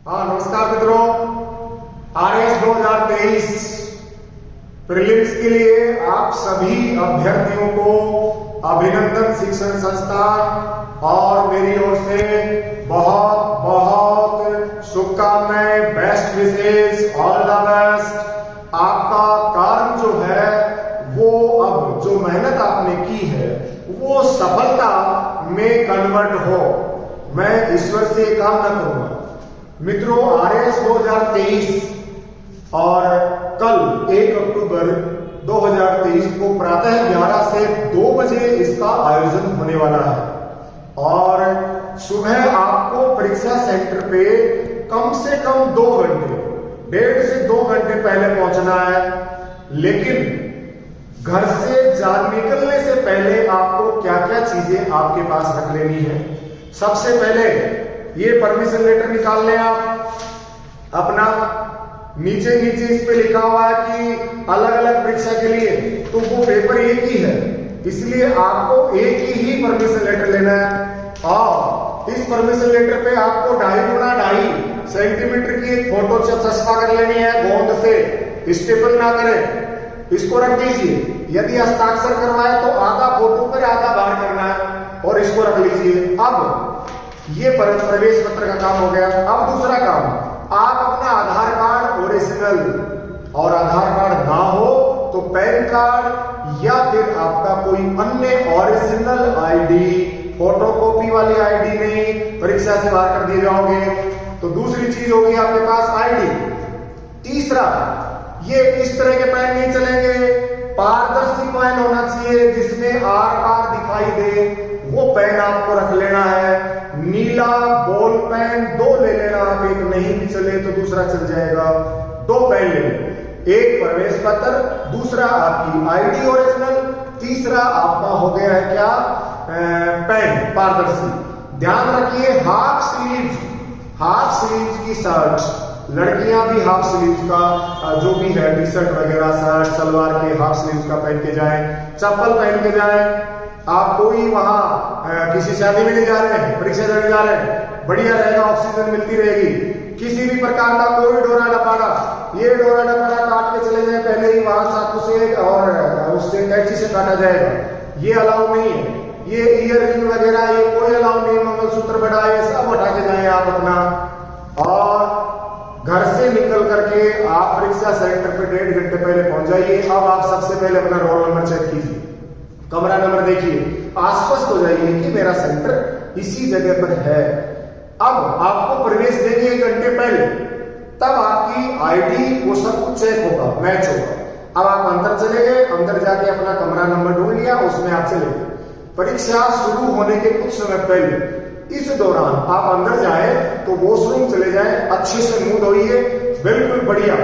हाँ नमस्कार मित्रों, आरएस 2023 प्रीलिम्स के लिए आप सभी अभ्यर्थियों को अभिनंदन शिक्षण संस्थान और मेरी ओर से बहुत बहुत शुभकामनाएं, best wishes, all the best. आपका कार्य जो है वो अब जो मेहनत आपने की है वो सफलता में कन्वर्ट हो, मैं ईश्वर से कामना करूंगा। मित्रों, आरएस 2023 और कल 1 अक्टूबर 2023 को प्रातः 11 से 2 बजे इसका आयोजन होने वाला है और सुबह आपको परीक्षा सेंटर पे कम से कम 2 घंटे, 1.5 से 2 घंटे पहले पहुंचना है। लेकिन घर से निकलने से पहले आपको क्या क्या चीजें आपके पास रख लेनी है। सबसे पहले ये परमिशन लेटर निकाल लें आप अपना। नीचे इस पे लिखा हुआ है कि अलग अलग परीक्षा के लिए, तो वो पेपर एक ही है, इसलिए आपको एक ही परमिशन लेटर लेना है। और इस परमिशन लेटर पे आपको 2.5x2 सेंटीमीटर की एक फोटो चस्पा कर लेनी है गोंद से, स्टेपल ना करें, इसको रख दीजिए। यदि हस्ताक्षर करवाए तो आधा फोटो पर आधा बाहर करना है और इसको रख लीजिए। अब ये प्रवेश पत्र का काम हो गया। अब दूसरा काम, आप अपना आधार कार्ड ओरिजिनल, और आधार कार्ड ना हो तो पैन कार्ड या फिर आपका कोई अन्य ओरिजिनल आईडी, फोटोकॉपी वाली आईडी नहीं, परीक्षा से बाहर कर दिए जाओगे। तो दूसरी चीज होगी आपके पास आईडी। तीसरा, ये इस तरह के पेन नहीं चलेंगे, पारदर्शी पेन होना चाहिए जिसमें आर पार दिखाई दे, वो पेन आपको रख लेना है। नीला बॉल पेन 2 ले लेना आप, एक नहीं भी चले तो दूसरा चल जाएगा। 2 पेन ले लें, एक प्रवेश पत्र, दूसरा आपकी आईडी ओरिजिनल, तीसरा आपका हो गया है क्या, पेन पारदर्शी। ध्यान रखिए हाफ स्लीव्स की शर्ट, लड़कियां भी हाफ स्लीव्स का जो भी है टी शर्ट वगैरह, शर्ट सलवार के हाफ स्लीव्स का पहन के जाएं, चप्पल पहन के जाएं। आप कोई वहां किसी शादी में नहीं जा रहे हैं, परीक्षा देने जा रहे हैं, बढ़िया रहेगा, ऑक्सीजन मिलती रहेगी। किसी भी प्रकार का कोई डोरा डपाड़ा, ये डोरा डपाड़ा काट के चले जाए पहले ही वहां चाकू से और उससे कैंची से काटा जाएगा, ये अलाउ नहीं है। ये ईयररिंग वगैरह ये कोई अलाउ नहीं, मंगलसूत्र बड़ा ये सब हटा के जाए आप अपना। और घर से निकल करके आप परीक्षा सेंटर पे 1.5 घंटे पहले पहुंच जाइए। अब आप सबसे पहले अपना रोल नंबर चेक कीजिए, कमरा नंबर देखिए, आश्वस्त हो जाइए कि मेरा सेंटर इसी जगह पर है। अब आपको प्रवेश देंगे 1 घंटे पहले, तब आपकी आईडी वो सब कुछ चेक होगा, मैच होगा। अब आप अंदर चले गए, अंदर जाके अपना कमरा नंबर ढूंढ लिया, उसमें आप चले गए। परीक्षा शुरू होने के कुछ समय पहले इस दौरान आप अंदर जाए तो वॉशरूम चले जाए, अच्छे से मुंह धोइए, बिल्कुल बढ़िया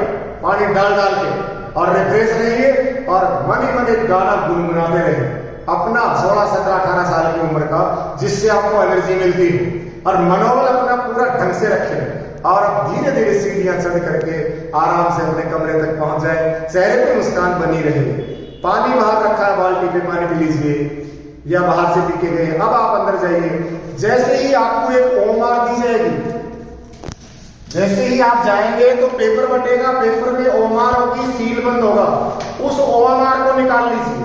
पानी डाल के, और रिफ्रेश रहिए और मन ही मन एक गाना गुनगुनाते रहे अपना 16, 17, 18 साल की उम्र का, जिससे आपको एनर्जी मिलती है। और मनोबल अपना पूरा ढंग से रखें और अब धीरे धीरे सीढ़ियां चढ़ करके आराम से अपने कमरे तक पहुंच जाए, चेहरे पे मुस्कान बनी रहे। पानी बाहर रखा है, बाल्टी पे पानी पी लीजिए या बाहर से पी के गए। अब आप अंदर जाइए, जैसे ही आपको एक ओमार दी जाएगी, जैसे ही आप जाएंगे तो पेपर बटेगा, पेपर में ओमार होगी, सील बंद होगा, उस ओमार को निकाल लीजिए।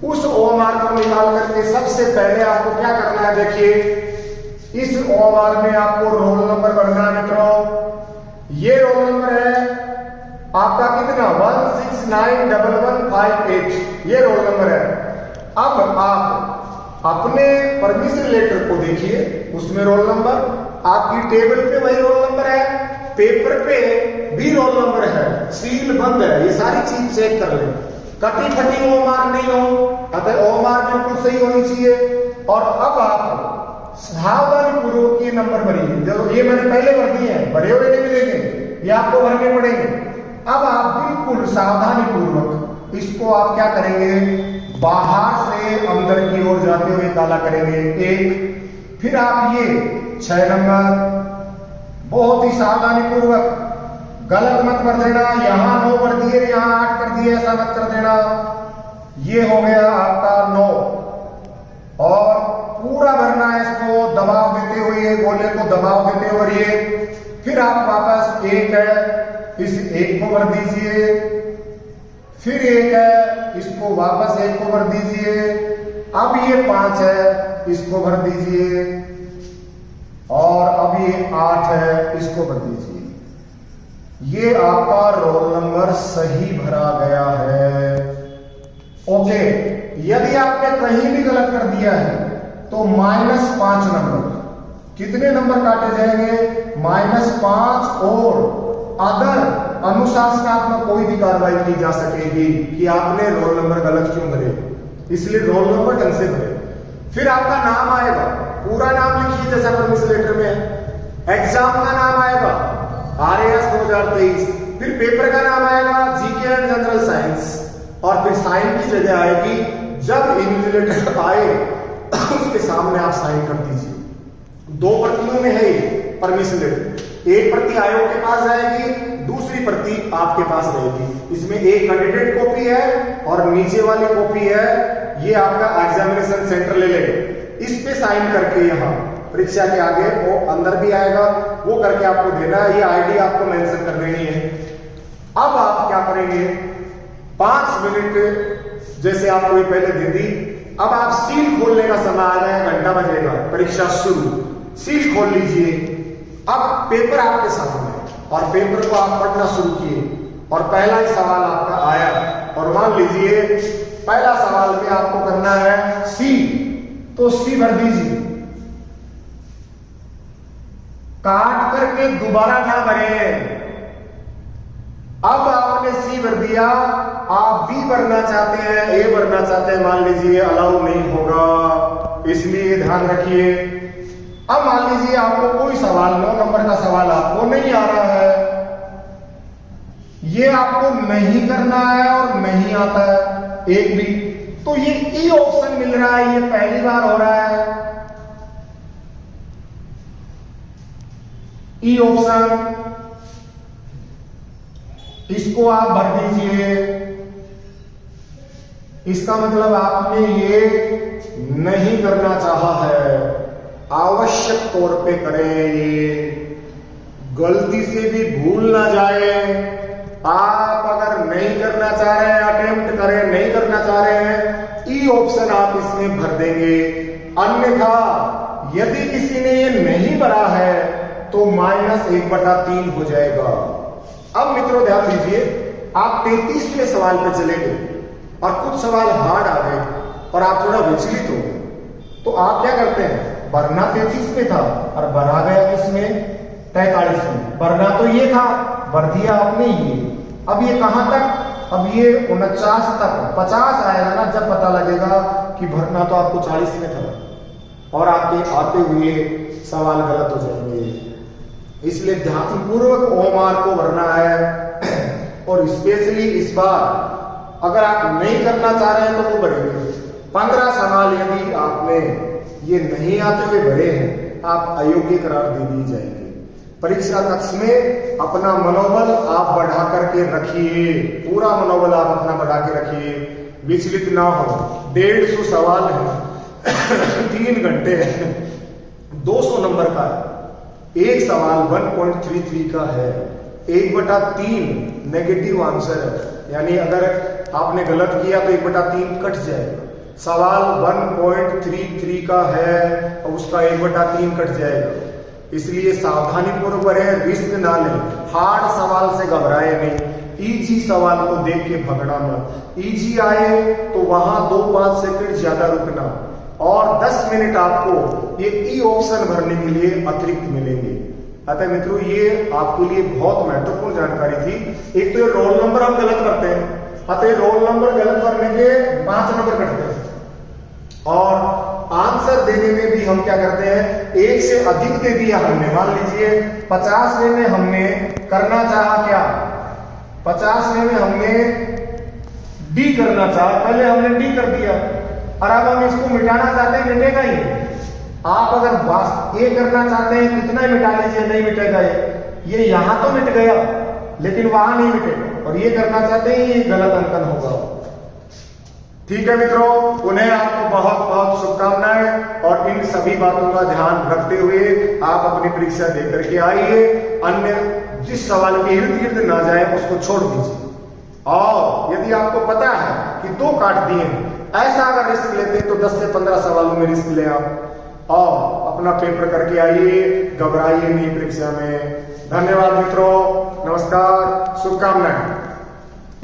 उस ओमार को निकाल करके सबसे पहले आपको क्या करना है, देखिए इस ओमार में आपको रोल नंबर भरना है मित्रों। ये रोल नंबर है आपका कितना, 1691158, ये रोल नंबर है। अब आप अपने परमिशन लेटर को देखिए, उसमें रोल नंबर, आपकी टेबल पे वही रोल नंबर है, पेपर पे भी रोल नंबर है, सील बंद है, ये सारी चीज चेक कर लें। कटी फटी ओमार नहीं हो, अतः ओमार बिल्कुल सही होनी चाहिए। और अब आप सावधानी पूर्वक ये नंबर भरिए, जो ये मैंने पहले भर दिए हैं, भरे हुए नहीं मिलेंगे, ये आपको भरने पड़ेंगे। अब आप बिल्कुल सावधानी पूर्वक इसको आप क्या करेंगे, बाहर से अंदर की ओर जाते हुए ताला करेंगे, 1। फिर आप ये 6 नंबर बहुत ही सावधानी पूर्वक, गलत मत कर देना, यहां 9 कर दिए, यहां 8 कर दिए, ऐसा मत कर देना। ये हो गया आपका 9, और पूरा भरना है इसको दबाव देते हुए, गोले को दबाव देते हुए। ये फिर आप वापस 1 है, इस 1 को भर दीजिए, फिर 1 है, इसको वापस 1 को भर दीजिए, अब ये 5 है, इसको भर दीजिए, और अब ये 8 है, इसको भर दीजिए। ये आपका रोल नंबर सही भरा गया है। ओके, यदि आपने कहीं भी गलत कर दिया है तो -5 नंबर, कितने नंबर काटे जाएंगे? -5, और अगर अनुशासनात्मक कोई भी कार्रवाई की जा सकेगी कि आपने रोल नंबर गलत क्यों भरे, इसलिए रोल नंबर ढंग से भरे। फिर आपका नाम आएगा, पूरा नाम लिखिए जैसा परमिशन लेटर में है। एग्जाम का नाम आएगा RAS 2023, फिर पेपर का नाम आएगा GK एंड जनरल साइंस, और फिर साइन की जगह आएगी, जब इन्विजिलेटर आए उसके सामने आप साइन कर दीजिए। 2 प्रतियों में है परमिशन लेटर, एक प्रति आयोग के पास जाएगी, दूसरी प्रति आपके पास रहेगी। इसमें एक कैंडिडेट कॉपी है और नीचे वाली कॉपी है, ये आपका एग्जामिनेशन सेंटर ले लेगा। इस पे साइन करके यहाँ परीक्षा के आगे वो अंदर भी आएगा, वो करके आपको देना है। ये आईडी आपको मेंशन कर देनी है। अब आप क्या करेंगे, 5 मिनट जैसे आपको ये पहले दे दी, अब आप सील खोलने का समय आ गया, घंटा बजेगा, परीक्षा शुरू। सील खोल लीजिए। अब पेपर आपके सामने और पेपर को आप पढ़ना शुरू किए, और पहला ही सवाल आपका आया, और मान लीजिए पहला सवाल में आपको करना है C, तो C भर दीजिए। काट करके दोबारा ना भरें। अब आपने C भर दिया, आप B भरना चाहते हैं, A भरना चाहते हैं, मान लीजिए अलाउ नहीं होगा, इसलिए ध्यान रखिए। अब मान लीजिए आपको कोई सवाल 9 नंबर का सवाल आपको नहीं आ रहा है, ये आपको नहीं करना है और नहीं आता है एक भी, तो ये E ऑप्शन मिल रहा है, ये पहली बार हो रहा है। E ऑप्शन, इसको आप भर दीजिए। इसका मतलब आपने ये नहीं करना चाहा है, आवश्यक तौर पे करें। ये गलती से भी भूल ना जाए। आप अगर नहीं करना चाह रहे हैं, अटेम्प्ट करें, नहीं करना चाह रहे हैं, ई ऑप्शन आप इसमें भर देंगे। अन्यथा यदि किसी ने ये नहीं भरा है तो -1/3 हो जाएगा। अब मित्रों ध्यान दीजिए, आप 33वें सवाल पे चले गए और कुछ सवाल हार्ड आ गए और आप थोड़ा विचलित हो गए, तो आप क्या करते हैं, भरना 33 में था और भरा गया किसमें, 43 में। भरना तो ये था, भर दिया आपने ये। अब ये कहां तक, अब ये 49 तक, 50 आएगा ना जब पता लगेगा कि भरना तो आपको 40 में था और आपके आते हुए सवाल गलत हो जाएंगे। इसलिए ध्यानपूर्वक ओमार को भरना है। और स्पेशली इस बार अगर आप नहीं करना चाह रहे हैं तो वो भरेंगे। 15 सवाल यदि आपने ये नहीं आते हुए भरे हैं, आप अयोग्य करार दे दी जाएंगे। परीक्षा कक्ष में अपना मनोबल आप बढ़ा करके रखिए, पूरा मनोबल आप अपना बढ़ा के रखिए, विचलित ना हो। 150 सवाल है, 3 घंटे है, 200 नंबर का है। एक सवाल 1.33 का है, 1/3 नेगेटिव आंसर है, यानी अगर आपने गलत किया तो 1/3 कट जाएगा। सवाल 1.33 का है और उसका 1/3 कट जाएगा। इसलिए सावधानी पूर्वक भरें, रिस्क ना लें, हार्ड सवाल से घबराए नहीं, इजी सवाल को देख के भगना मत। इजी आए तो वहां 2-5 सेकंड ज्यादा रुकना, और 10 मिनट आपको ये ई ऑप्शन भरने के लिए अतिरिक्त मिलेंगे। अतः मित्रों ये आपके लिए बहुत महत्वपूर्ण जानकारी थी। एक तो ये रोल नंबर हम गलत करते हैं, अतः रोल नंबर गलत करने के 5 नंबर कटते हैं, और आंसर देने में भी हम क्या करते हैं, 1 से अधिक दे दिया हमने। मान लीजिए 50वें में हमने करना चाहा क्या, 50वें में हमने डी करना चाहा, पहले हमने डी कर दिया और अब हम इसको मिटाना चाहते हैं, मिटेगा ही नहीं। आप अगर ये करना चाहते हैं कितना मिटा लीजिए, नहीं मिटेगा ये यहां तो मिट गया लेकिन वहां नहीं मिटेगा। और ये करना चाहते हैं, ये गलत अंकन होगा। ठीक है मित्रों, उन्हें आपको बहुत बहुत शुभकामनाएं और इन सभी बातों का ध्यान रखते हुए आप अपनी परीक्षा देकर के आइए। अन्य जिस सवाल के इर्द गिर्द ना जाए उसको छोड़ दीजिए। और यदि आपको पता है कि 2 काट दिए, ऐसा अगर रिस्क लेते तो 10 से 15 सवालों में रिस्क ले आप और अपना पेपर करके आइए, घबराइए नहीं परीक्षा में। धन्यवाद मित्रों, नमस्कार, शुभकामनाएं।